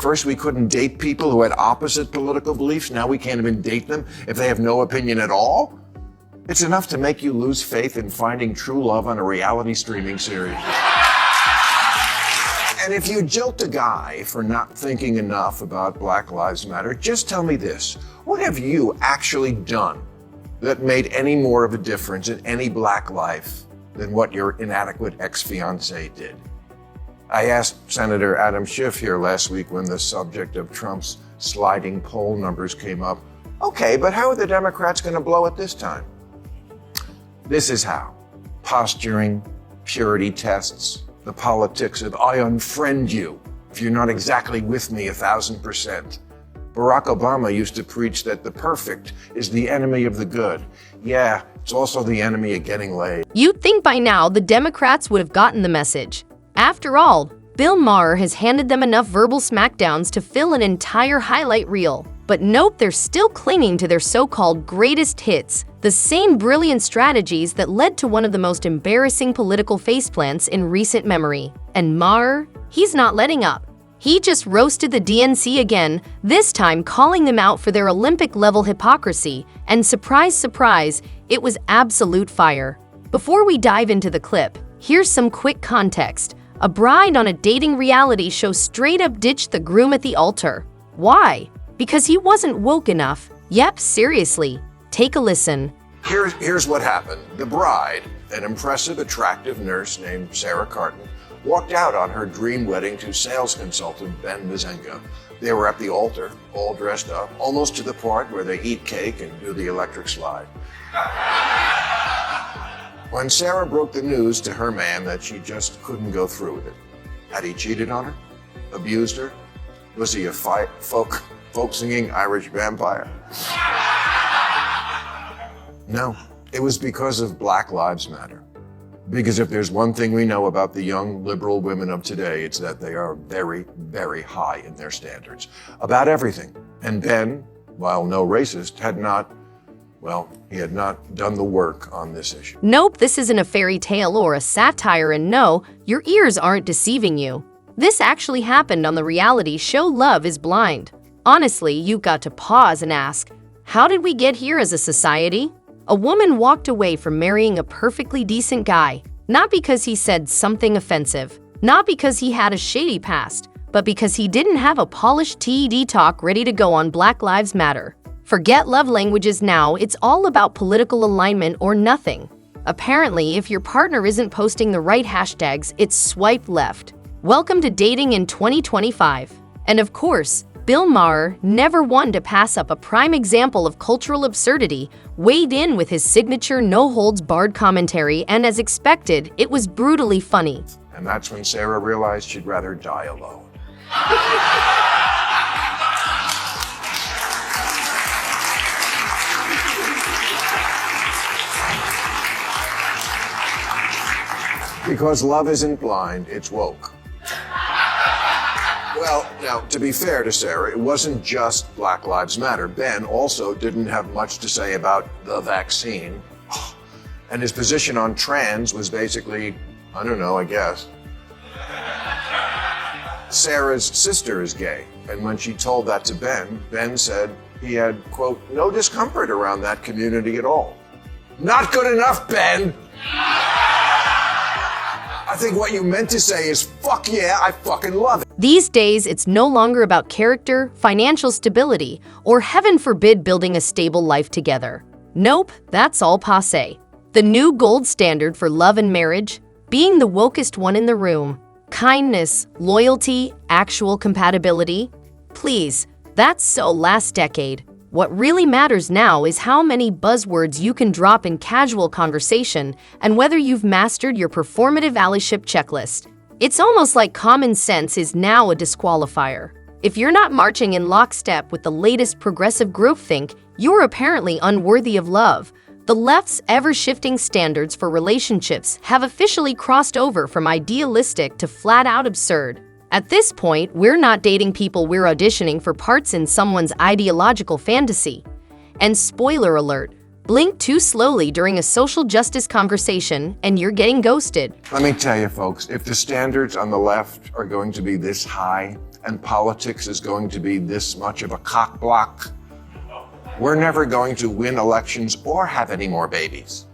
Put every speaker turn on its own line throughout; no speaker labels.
First, we couldn't date people who had opposite political beliefs. Now we can't even date them if they have no opinion at all. It's enough to make you lose faith in finding true love on a reality streaming series. And if you jilt a guy for not thinking enough about Black Lives Matter, just tell me this. What have you actually done that made any more of a difference in any black life than what your inadequate ex-fiancé did? I asked Senator Adam Schiff here last week when the subject of Trump's sliding poll numbers came up. Okay, but how are the Democrats going to blow it this time? This is how. Posturing, purity tests, the politics of I unfriend you if you're not exactly with me 1,000%. Barack Obama used to preach that the perfect is the enemy of the good. Yeah, it's also the enemy of getting laid.
You'd think by now the Democrats would have gotten the message. After all, Bill Maher has handed them enough verbal smackdowns to fill an entire highlight reel. But nope, they're still clinging to their so-called greatest hits, the same brilliant strategies that led to one of the most embarrassing political faceplants in recent memory. And Maher, he's not letting up. He just roasted the DNC again, this time calling them out for their Olympic-level hypocrisy, and surprise, surprise, it was absolute fire. Before we dive into the clip, here's some quick context. A bride on a dating reality show straight up ditched the groom at the altar. Why? Because he wasn't woke enough. Yep, seriously. Take a listen.
Here's what happened. The bride, an impressive, attractive nurse named Sarah Carton, walked out on her dream wedding to sales consultant Ben Mazenga. They were at the altar, all dressed up, almost to the part where they eat cake and do the electric slide. When Sarah broke the news to her man that she just couldn't go through with it. Had he cheated on her? Abused her? Was he a folk-singing Irish vampire? No, it was because of Black Lives Matter. Because if there's one thing we know about the young liberal women of today, it's that they are very, very high in their standards about everything. And Ben, while no racist, had not done the work on this issue.
Nope, this isn't a fairy tale or a satire, and no, your ears aren't deceiving you. This actually happened on the reality show Love is Blind. Honestly, you've got to pause and ask, how did we get here as a society? A woman walked away from marrying a perfectly decent guy, not because he said something offensive, not because he had a shady past, but because he didn't have a polished TED talk ready to go on Black Lives Matter. Forget love languages now, it's all about political alignment or nothing. Apparently, if your partner isn't posting the right hashtags, it's swipe left. Welcome to dating in 2025. And of course, Bill Maher, never one to pass up a prime example of cultural absurdity, weighed in with his signature no-holds-barred commentary, and as expected, it was brutally funny.
And that's when Sarah realized she'd rather die alone. Because love isn't blind, it's woke. Well, now, to be fair to Sarah, it wasn't just Black Lives Matter. Ben also didn't have much to say about the vaccine. And his position on trans was basically, I don't know, I guess. Sarah's sister is gay, and when she told that to Ben, Ben said he had, quote, no discomfort around that community at all. Not good enough, Ben! I think what you meant to say is, fuck yeah, I fucking love it.
These days, it's no longer about character, financial stability, or heaven forbid building a stable life together. Nope, that's all passé. The new gold standard for love and marriage? Being the wokest one in the room. Kindness, loyalty, actual compatibility? Please, that's so last decade. What really matters now is how many buzzwords you can drop in casual conversation and whether you've mastered your performative allyship checklist. It's almost like common sense is now a disqualifier. If you're not marching in lockstep with the latest progressive groupthink, you're apparently unworthy of love. The left's ever-shifting standards for relationships have officially crossed over from idealistic to flat-out absurd. At this point, we're not dating people, we're auditioning for parts in someone's ideological fantasy. And spoiler alert, blink too slowly during a social justice conversation and you're getting ghosted.
Let me tell you, folks, if the standards on the left are going to be this high and politics is going to be this much of a cock block, we're never going to win elections or have any more babies.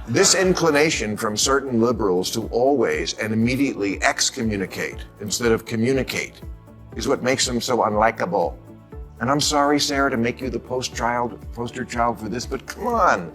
This inclination from certain liberals to always and immediately excommunicate instead of communicate is what makes them so unlikable. And I'm sorry, Sarah, to make you the poster child for this, but come on.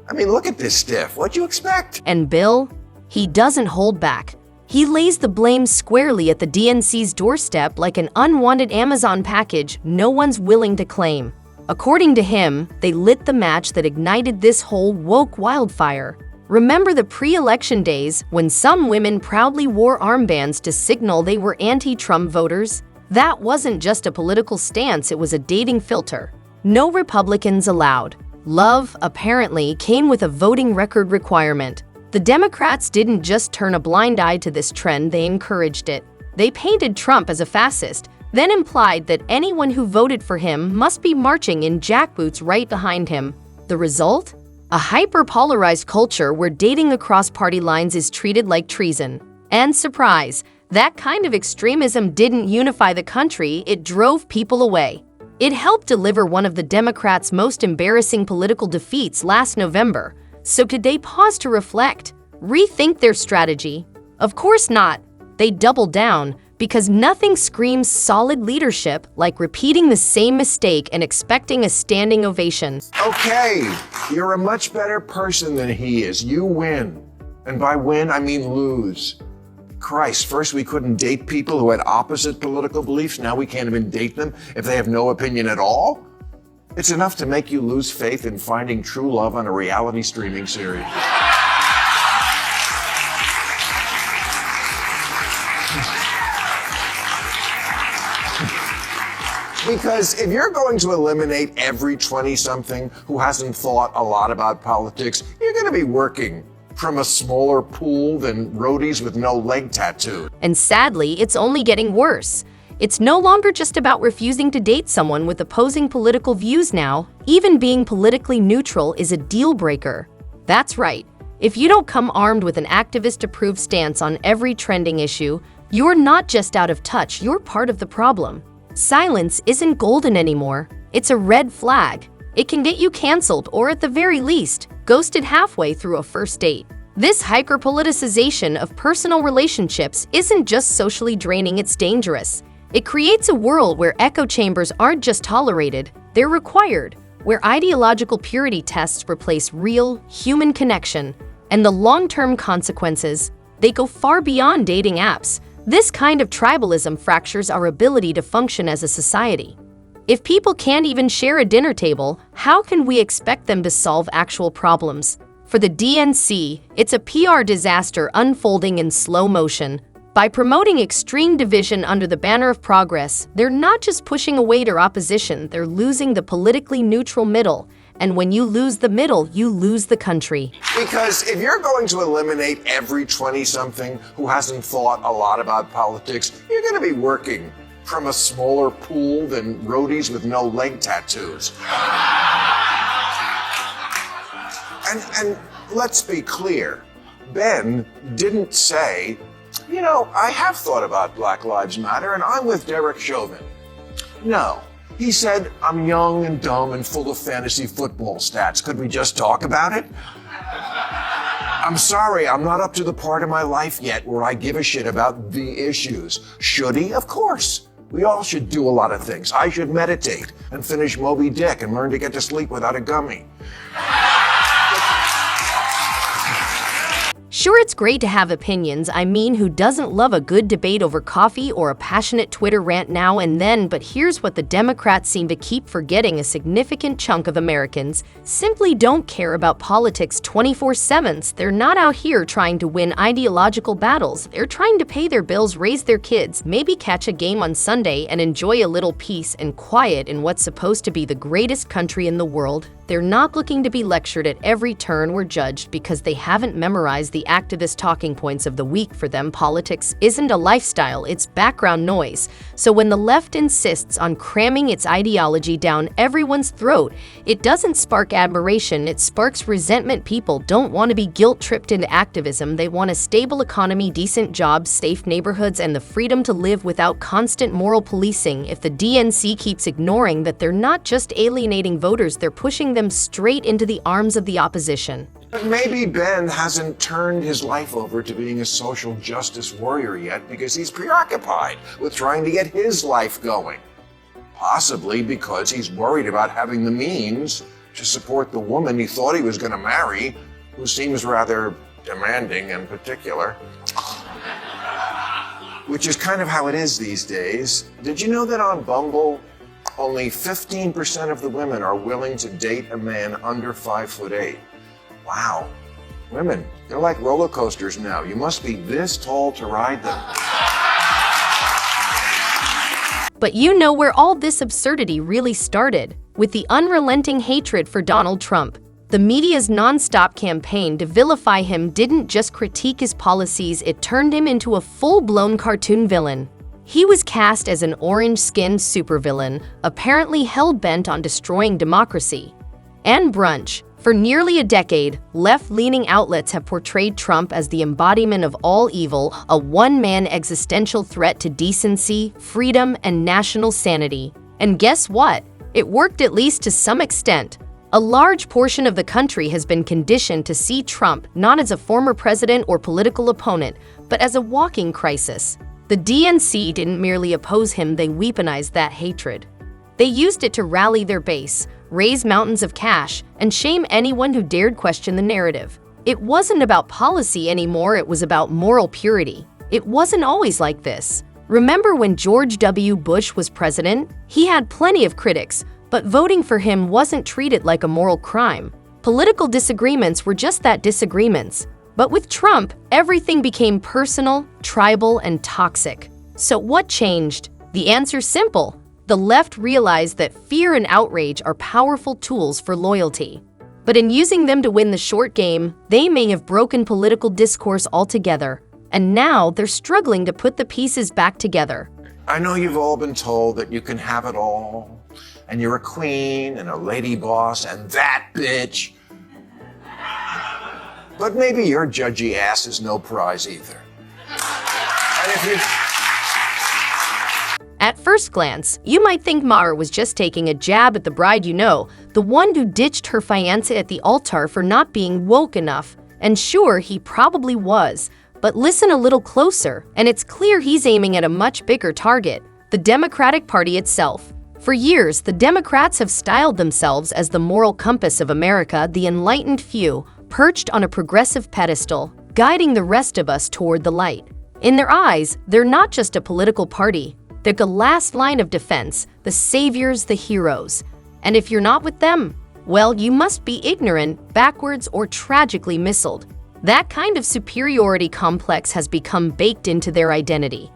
I mean, look at this stiff. What'd you expect?
And Bill, he doesn't hold back. He lays the blame squarely at the DNC's doorstep like an unwanted Amazon package no one's willing to claim. According to him, they lit the match that ignited this whole woke wildfire. Remember the pre-election days when some women proudly wore armbands to signal they were anti-Trump voters? That wasn't just a political stance, it was a dating filter. No Republicans allowed. Love, apparently, came with a voting record requirement. The Democrats didn't just turn a blind eye to this trend, they encouraged it. They painted Trump as a fascist, then implied that anyone who voted for him must be marching in jackboots right behind him. The result? A hyper-polarized culture where dating across party lines is treated like treason. And surprise, that kind of extremism didn't unify the country, it drove people away. It helped deliver one of the Democrats' most embarrassing political defeats last November. So could they pause to reflect, rethink their strategy? Of course not. They doubled down, because nothing screams solid leadership like repeating the same mistake and expecting a standing ovation.
Okay, you're a much better person than he is. You win. And by win, I mean lose. Christ, first we couldn't date people who had opposite political beliefs. Now we can't even date them if they have no opinion at all. It's enough to make you lose faith in finding true love on a reality streaming series. Because if you're going to eliminate every 20-something who hasn't thought a lot about politics, you're going to be working from a smaller pool than roadies with no leg tattoo.
And sadly, it's only getting worse. It's no longer just about refusing to date someone with opposing political views now. Even being politically neutral is a deal breaker. That's right. If you don't come armed with an activist-approved stance on every trending issue, you're not just out of touch, you're part of the problem. Silence isn't golden anymore. It's a red flag. It can get you canceled or, at the very least, ghosted halfway through a first date. This hyper-politicization of personal relationships isn't just socially draining, it's dangerous. It creates a world where echo chambers aren't just tolerated, they're required, where ideological purity tests replace real, human connection. And the long-term consequences, they go far beyond dating apps. This kind of tribalism fractures our ability to function as a society. If people can't even share a dinner table, how can we expect them to solve actual problems? For the DNC, it's a PR disaster unfolding in slow motion. By promoting extreme division under the banner of progress, they're not just pushing away their opposition, they're losing the politically neutral middle. And when you lose the middle, you lose the country.
Because if you're going to eliminate every 20-something who hasn't thought a lot about politics, you're going to be working from a smaller pool than roadies with no leg tattoos. And let's be clear, Ben didn't say, you know, I have thought about Black Lives Matter and I'm with Derek Chauvin. No. He said, I'm young and dumb and full of fantasy football stats. Could we just talk about it? I'm sorry, I'm not up to the part of my life yet where I give a shit about the issues. Should he? Of course. We all should do a lot of things. I should meditate and finish Moby Dick and learn to get to sleep without a gummy.
Sure, it's great to have opinions. I mean, who doesn't love a good debate over coffee or a passionate Twitter rant now and then? But here's what the Democrats seem to keep forgetting: a significant chunk of Americans simply don't care about politics 24/7. They're not out here trying to win ideological battles. They're trying to pay their bills, raise their kids, maybe catch a game on Sunday, and enjoy a little peace and quiet in what's supposed to be the greatest country in the world. They're not looking to be lectured at every turn or judged because they haven't memorized the activist talking points of the week. For them, politics isn't a lifestyle, it's background noise. So when the left insists on cramming its ideology down everyone's throat, it doesn't spark admiration, it sparks resentment. People don't want to be guilt-tripped into activism. They want a stable economy, decent jobs, safe neighborhoods, and the freedom to live without constant moral policing. If the DNC keeps ignoring that, they're not just alienating voters, they're pushing them straight into the arms of the opposition.
But maybe Ben hasn't turned his life over to being a social justice warrior yet because he's preoccupied with trying to get his life going. Possibly because he's worried about having the means to support the woman he thought he was going to marry, who seems rather demanding and particular. Which is kind of how it is these days. Did you know that on Bumble, only 15% of the women are willing to date a man under 5'8"? Wow. Women, they're like roller coasters now. You must be this tall to ride them.
But you know where all this absurdity really started? With the unrelenting hatred for Donald Trump. The media's non-stop campaign to vilify him didn't just critique his policies, it turned him into a full-blown cartoon villain. He was cast as an orange-skinned supervillain, apparently hell-bent on destroying democracy. And brunch. For nearly a decade, left-leaning outlets have portrayed Trump as the embodiment of all evil, a one-man existential threat to decency, freedom, and national sanity. And guess what? It worked, at least to some extent. A large portion of the country has been conditioned to see Trump not as a former president or political opponent, but as a walking crisis. The DNC didn't merely oppose him, they weaponized that hatred. They used it to rally their base, raise mountains of cash, and shame anyone who dared question the narrative. It wasn't about policy anymore, it was about moral purity. It wasn't always like this. Remember when George W. Bush was president? He had plenty of critics, but voting for him wasn't treated like a moral crime. Political disagreements were just that, disagreements. But with Trump, everything became personal, tribal, and toxic. So what changed? The answer's simple. The left realized that fear and outrage are powerful tools for loyalty. But in using them to win the short game, they may have broken political discourse altogether. And now they're struggling to put the pieces back together.
I know you've all been told that you can have it all, and you're a queen and a lady boss and that bitch. But maybe your judgy ass is no prize either. And if you...
At first glance, you might think Maher was just taking a jab at the bride, the one who ditched her fiancé at the altar for not being woke enough. And sure, he probably was. But listen a little closer, and it's clear he's aiming at a much bigger target: the Democratic Party itself. For years, the Democrats have styled themselves as the moral compass of America, the enlightened few, perched on a progressive pedestal, guiding the rest of us toward the light. In their eyes, they're not just a political party. They're the last line of defense, the saviors, the heroes. And if you're not with them, well, you must be ignorant, backwards, or tragically misled. That kind of superiority complex has become baked into their identity.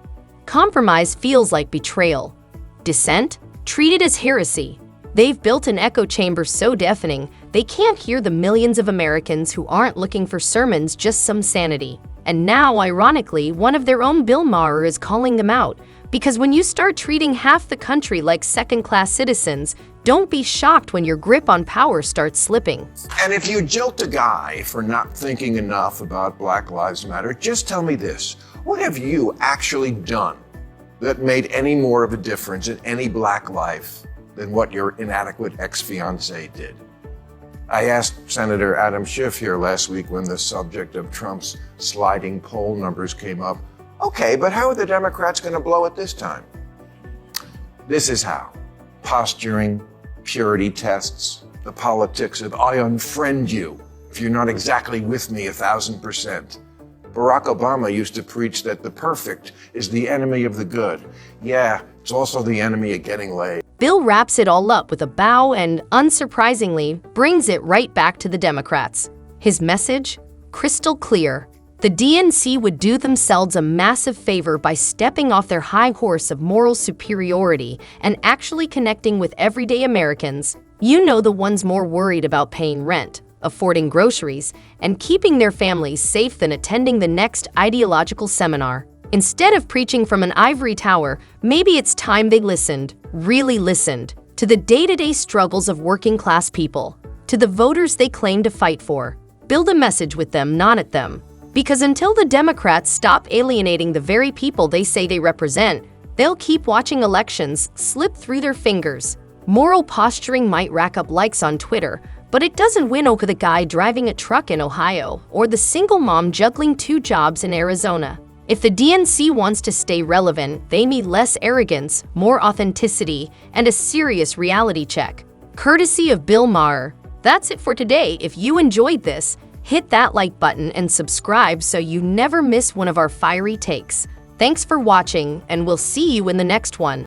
Compromise feels like betrayal. Dissent? Treated as heresy. They've built an echo chamber so deafening, they can't hear the millions of Americans who aren't looking for sermons, just some sanity. And now, ironically, one of their own, Bill Maher, is calling them out. Because when you start treating half the country like second-class citizens, don't be shocked when your grip on power starts slipping.
And if you jilt a guy for not thinking enough about Black Lives Matter, just tell me this. What have you actually done that made any more of a difference in any black life than what your inadequate ex-fiancé did? I asked Senator Adam Schiff here last week when the subject of Trump's sliding poll numbers came up. Okay, but how are the Democrats going to blow it this time? This is how. Posturing, purity tests, the politics of I unfriend you if you're not exactly with me 1,000%. Barack Obama used to preach that the perfect is the enemy of the good. Yeah, it's also the enemy of getting laid.
Bill wraps it all up with a bow and, unsurprisingly, brings it right back to the Democrats. His message? Crystal clear. The DNC would do themselves a massive favor by stepping off their high horse of moral superiority and actually connecting with everyday Americans. You know, the ones more worried about paying rent, affording groceries, and keeping their families safe than attending the next ideological seminar. Instead of preaching from an ivory tower, maybe it's time they listened, really listened, to the day-to-day struggles of working-class people, to the voters they claim to fight for. Build a message with them, not at them. Because until the Democrats stop alienating the very people they say they represent, they'll keep watching elections slip through their fingers. Moral posturing might rack up likes on Twitter, but it doesn't win over the guy driving a truck in Ohio or the single mom juggling 2 jobs in Arizona. If the DNC wants to stay relevant, they need less arrogance, more authenticity, and a serious reality check. Courtesy of Bill Maher. That's it for today. If you enjoyed this, hit that like button and subscribe so you never miss one of our fiery takes. Thanks for watching, and we'll see you in the next one.